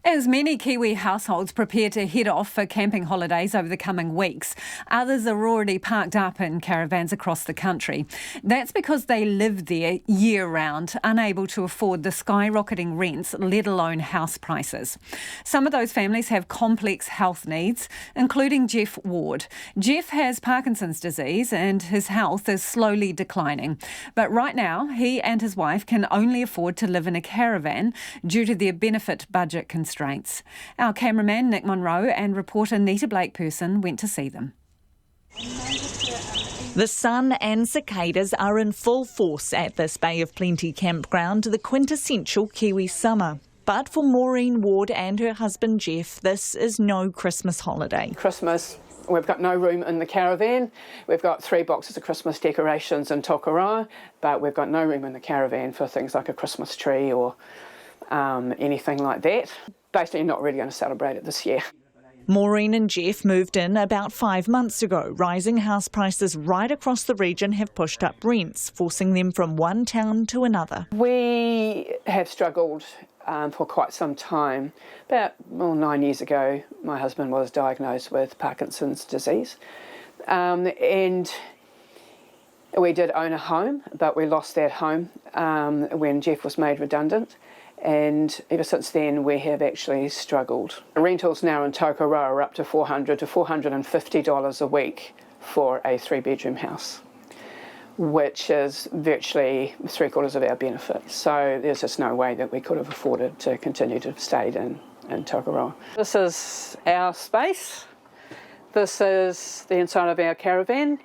As many Kiwi households prepare to head off for camping holidays over the coming weeks, others are already parked up in caravans across the country. That's because they live there year-round, unable to afford the skyrocketing rents, let alone house prices. Some of those families have complex health needs, including Geoff Ward. Geoff has Parkinson's disease and his health is slowly declining. But right now, he and his wife can only afford to live in a caravan due to their benefit budget constraints. Our cameraman Nick Monroe and reporter Blake-Persen went to see them. The sun and cicadas are in full force at this Bay of Plenty campground, the quintessential Kiwi summer. But for Maureen Ward and her husband Geoff, this is no Christmas holiday. Christmas, we've got no room in the caravan. We've got 3 boxes of Christmas decorations in Tokoroa, but we've got no room in the caravan for things like a Christmas tree or anything like that. Basically not really going to celebrate it this year. Maureen and Geoff moved in about 5 months ago. Rising house prices right across the region have pushed up rents, forcing them from one town to another. We have struggled for quite some time. About 9 years ago, my husband was diagnosed with Parkinson's disease. And we did own a home, but we lost that home when Geoff was made redundant. And ever since then we have actually struggled. Rentals now in Tokoroa are up to $400 to $450 a week for a 3-bedroom house, which is virtually 3/4 of our benefit. So there's just no way that we could have afforded to continue to stay in Tokoroa. This is our space. This is the inside of our caravan.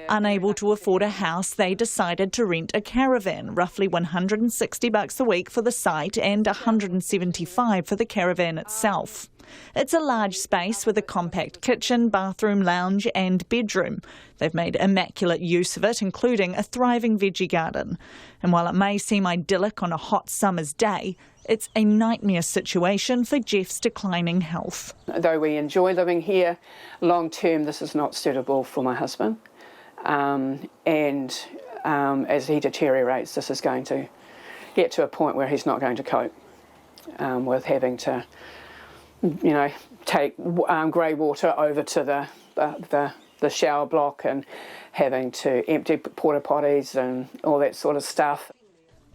Unable to afford a house, they decided to rent a caravan, roughly $160 a week for the site and $175 for the caravan itself. It's a large space with a compact kitchen, bathroom, lounge and bedroom. They've made immaculate use of it, including a thriving veggie garden. And while it may seem idyllic on a hot summer's day, it's a nightmare situation for Geoff's declining health. Though we enjoy living here, long term this is not suitable for my husband. As he deteriorates, this is going to get to a point where he's not going to cope with having to, take grey water over to the shower block and having to empty porta potties and all that sort of stuff.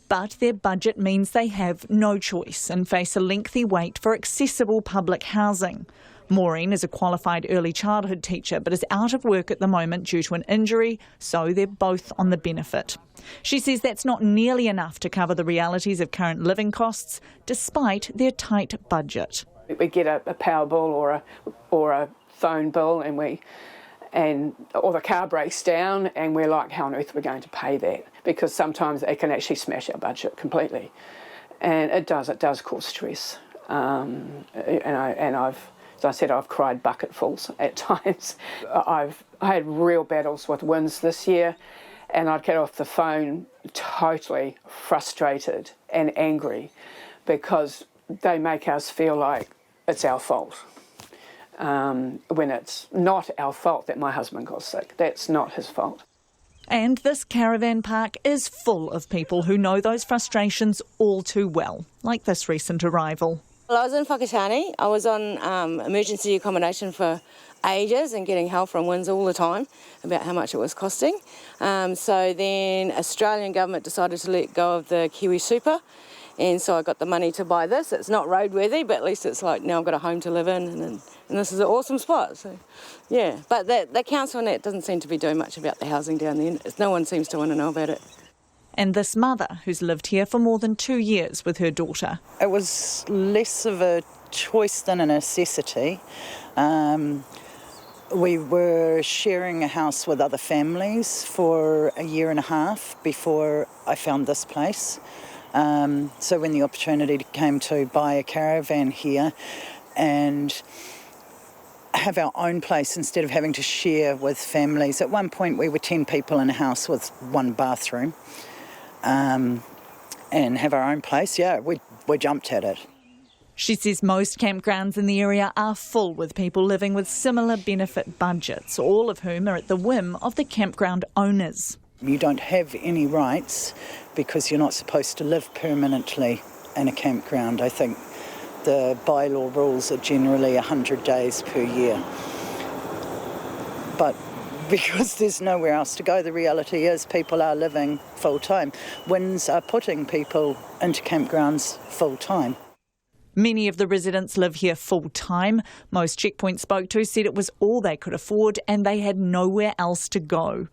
But their budget means they have no choice and face a lengthy wait for accessible public housing. Maureen is a qualified early childhood teacher but is out of work at the moment due to an injury, so they're both on the benefit. She says that's not nearly enough to cover the realities of current living costs, despite their tight budget. We get a power bill or a phone bill or the car breaks down and we're like, how on earth are we going to pay that? Because sometimes it can actually smash our budget completely. And it does cause stress. As I said, I've cried bucketfuls at times. I had real battles with winds this year and I'd get off the phone totally frustrated and angry because they make us feel like it's our fault. When it's not our fault that my husband got sick. That's not his fault. And this caravan park is full of people who know those frustrations all too well, like this recent arrival. Well, I was in Whakatane. I was on emergency accommodation for ages and getting help from Winds all the time about how much it was costing. So then Australian government decided to let go of the Kiwi Super, and so I got the money to buy this. It's not roadworthy, but at least it's like now I've got a home to live in, and this is an awesome spot. So, yeah, but the council on that doesn't seem to be doing much about the housing down there. No one seems to want to know about it. And this mother, who's lived here for more than 2 years with her daughter. It was less of a choice than a necessity. We were sharing a house with other families for 1.5 years before I found this place. So when the opportunity came to buy a caravan here and have our own place instead of having to share with families. At one point we were 10 people in a house with 1 bathroom. And have our own place, yeah, we jumped at it. She says most campgrounds in the area are full with people living with similar benefit budgets, all of whom are at the whim of the campground owners. You don't have any rights because you're not supposed to live permanently in a campground. I think the bylaw rules are generally 100 days per year. But because there's nowhere else to go, the reality is people are living full-time. WINZ are putting people into campgrounds full-time. Many of the residents live here full-time. Most Checkpoint spoke to said it was all they could afford and they had nowhere else to go.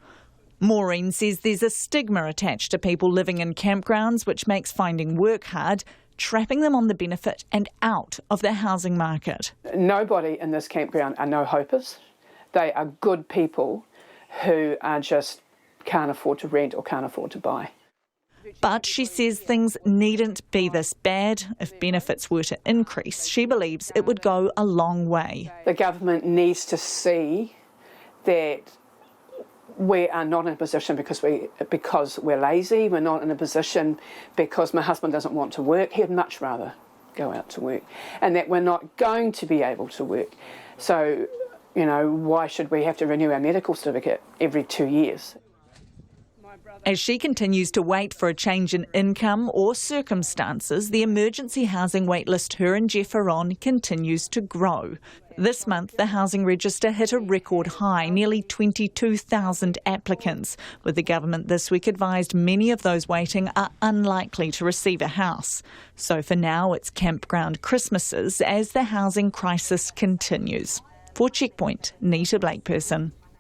Maureen says there's a stigma attached to people living in campgrounds, which makes finding work hard, trapping them on the benefit and out of the housing market. Nobody in this campground are no-hopers. They are good people who are just can't afford to rent or can't afford to buy. But she says things needn't be this bad. If benefits were to increase, she believes it would go a long way. The government needs to see that we are not in a position because we're lazy. We're not in a position because my husband doesn't want to work. He'd much rather go out to work. And that we're not going to be able to work. So, you know, why should we have to renew our medical certificate every 2 years? As she continues to wait for a change in income or circumstances, the emergency housing waitlist her and Geoff are on continues to grow. This month, the housing register hit a record high, nearly 22,000 applicants, with the government this week advised many of those waiting are unlikely to receive a house. So for now, it's campground Christmases as the housing crisis continues. For Checkpoint, Blake-Persen.